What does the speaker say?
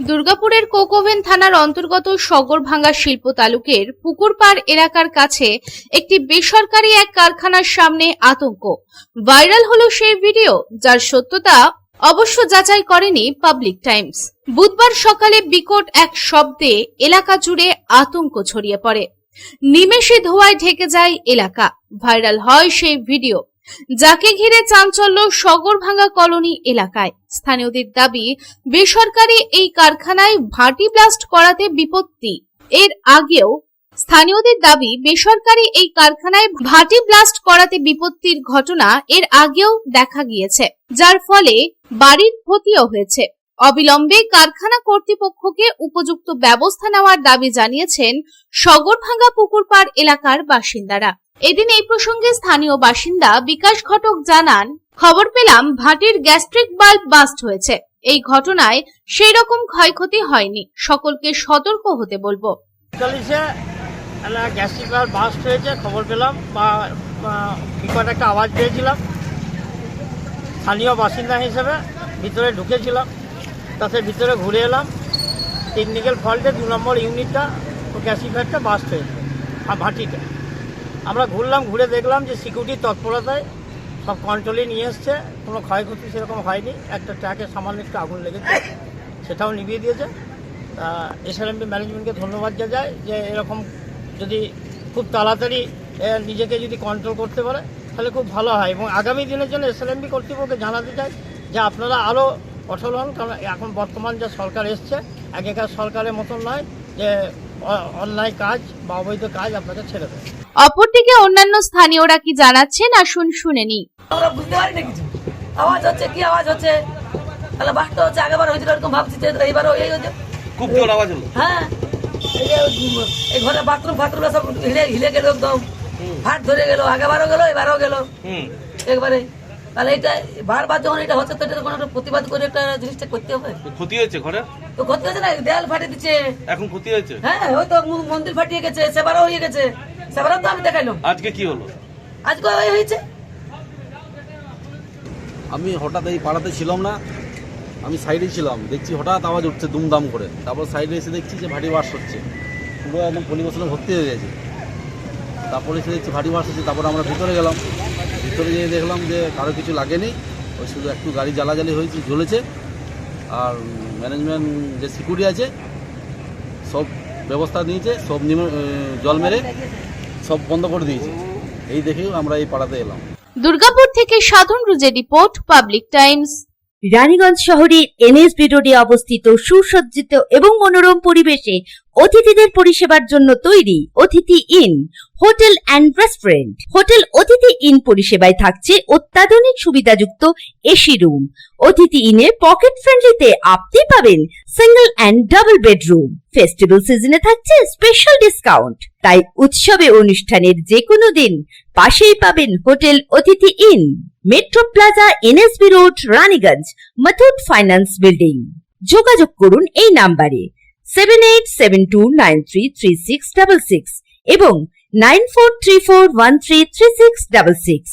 দুর্গাপুরের কোকোভেন থানার অন্তর্গত সগরভাঙ্গা শিল্প তালুকের পুকুরপাড় এলাকার কাছে একটি বেসরকারি এক কারখানার সামনে আতঙ্ক। ভাইরাল হলো সেই ভিডিও, যার সত্যতা অবশ্য যাচাই করেনি পাবলিক টাইমস। বুধবার সকালে বিকট এক শব্দে এলাকা জুড়ে আতঙ্ক ছড়িয়ে পড়ে। নিমেষে ধোঁয়ায় ঢেকে যায় এলাকা। ভাইরাল হয় সেই ভিডিও, যাকে ঘিরে চাঞ্চল্য সগরভাঙ্গা কলোনি এলাকায়। স্থানীয়দের দাবি, বেসরকারি এই কারখানায় ভাটি ব্লাস্ট করাতে বিপত্তি। এর আগেও স্থানীয়দের দাবি, বেসরকারি এই কারখানায় ভাটি ব্লাস্ট করাতে বিপত্তির ঘটনা এর আগেও দেখা গিয়েছে, যার ফলে বাড়ির ক্ষতিও হয়েছে। অবিলম্বে কারখানা কর্তৃপক্ষকে উপযুক্ত ব্যবস্থা নেওয়ার দাবি জানিয়েছেন সগরভাঙ্গা পুকুরপাড় এলাকার বাসিন্দারা। এদিন এই প্রসঙ্গে স্থানীয় বাসিন্দা বিকাশ ঘটক জানান, খবর পেলাম ভাটির গ্যাস্ট্রিক বাল্ব বাস্ট হয়েছে। এই ঘটনায় সেই রকম ক্ষয়ক্ষতি হয়নি, সকলকে সতর্ক হতে বলবো। গ্যাস্ট্রিক বাল্ব বাস্ট হয়েছে খবর পেলাম, বা বিকট একটা আওয়াজ পেয়েছিলাম। স্থানীয় বাসিন্দা হিসেবে ভিতরে ঢুকেছিলাম, তাতে ভিতরে ঘুরে এলাম। টেকনিক্যাল ফল্টে 2 নম্বর ইউনিটটা গ্যাসিফায়ারটা বাস্ট হয়েছে ভাটিটা। আমরা ঘুরলাম, ঘুরে দেখলাম যে সিকিউরিটির তৎপরতায় সব কন্ট্রোলে নিয়ে এসছে, কোনো ক্ষয়ক্ষতি সেরকম হয়নি। একটা ট্রাকে সামান্য একটু আগুন লেগেছে, সেটাও নিভিয়ে দিয়েছে। এসএলএমবি ম্যানেজমেন্টকে ধন্যবাদ জানাই যে এরকম যদি খুব তাড়াতাড়ি নিজেকে যদি কন্ট্রোল করতে পারে তাহলে খুব ভালো হয়। এবং আগামী দিনের জন্য এসএলএমবি কর্তৃপক্ষকে জানাতে চাই যে আপনারা আরও অটল হন, কারণ এখন বর্তমান যে সরকার এসছে আগেকার সরকারের মতন নয় যে অন্যায় কাজ বা অবৈধ কাজ আপনাকে ছেড়ে দেয়। অপরদিকে অন্যান্য স্থানীয়রা কি জানাচ্ছেন আসুন শুনে নি। আমরা বুঝতে পারি না কিছু, আওয়াজ হচ্ছে, কি আওয়াজ হচ্ছে, তাহলে বাস্ট হচ্ছে। আগেবার হয়েছিল এরকম ভাবছি, এইবারও এই হচ্ছে, খুব জোর আওয়াজ হলো। হ্যাঁ, এই ঘরে বাথরুম সব হিলে গেল, একদম ফাট ধরে গেল। আগেবারও গেল, এবারও গেল একবারে। তাহলে এটা বারবার যখন এটা হচ্ছে, তো এটা কোনো একটা প্রতিবাদ করে একটা জিনিসটা করতে হবে। ক্ষতি হয়েছে ঘরে, তো ক্ষতি হয়েছে না, দেয়াল ফাটিয়ে দিচ্ছে এখন ক্ষতি হয়েছে। হ্যাঁ, হয়তো মন্দির ফাটিয়ে গেছে, সেবারও হয়ে গেছে। সেবারও তো আমি দেখাইলাম। আজকে কি হলো? আজকে ওই হয়েছে। আমি হঠাৎ এই পাড়াতে ছিলাম না, আমি সাইডে ছিলাম, দেখছি হঠাৎ আওয়াজ উঠছে দুমদাম করে। তারপর সাইডে এসে দেখছি যে ভাটি বাস হচ্ছে, পুরো একদম পরিবেশনে ভর্তি হয়ে গেছে। তারপরে এসে দেখছি ভাটি বাস হচ্ছে। তারপরে আমরা ভিতরে গেলাম, ভিতরে গিয়ে দেখলাম যে কারো কিছু লাগেনি, ওই শুধু একটু গাড়ি জ্বালাজালি হয়েছে, জ্বলেছে। আর ম্যানেজমেন্ট যে সিকিউরিটি আছে সব ব্যবস্থা নিয়েছে, সব জল মেরে সব বন্ধ করে দিয়েছে। এই দেখেও আমরা এই পাড়াতে এলাম। দুর্গাপুর থেকে সাধন রুজের রিপোর্ট, পাবলিক টাইমস। রানীগঞ্জ শহরের এনএসবি রোডে অবস্থিত সুসজ্জিত এবং মনোরম পরিবেশে অতিথিদের পরিষেবার জন্য তৈরি অতিথি in hotel and restaurant. Hotel অতিথি ইন পরিষেবায় থাকছে অত্যাধুনিক সুবিধাযুক্ত এসি রুম। অতিথি ইনে পকেট ফ্রেন্ডলিতে আপনি পাবেন single and double bedroom. Festival সিজনে থাকছে স্পেশাল ডিসকাউন্ট। তাই উৎসবে অনুষ্ঠানের যে কোনো দিন পাশেই পাবেন হোটেল অতিথি in, metro plaza, NSB road, Raniganj, Muthoot finance building. যোগাযোগ করুন এই নাম্বারে 7872933666 এবং 9434133666।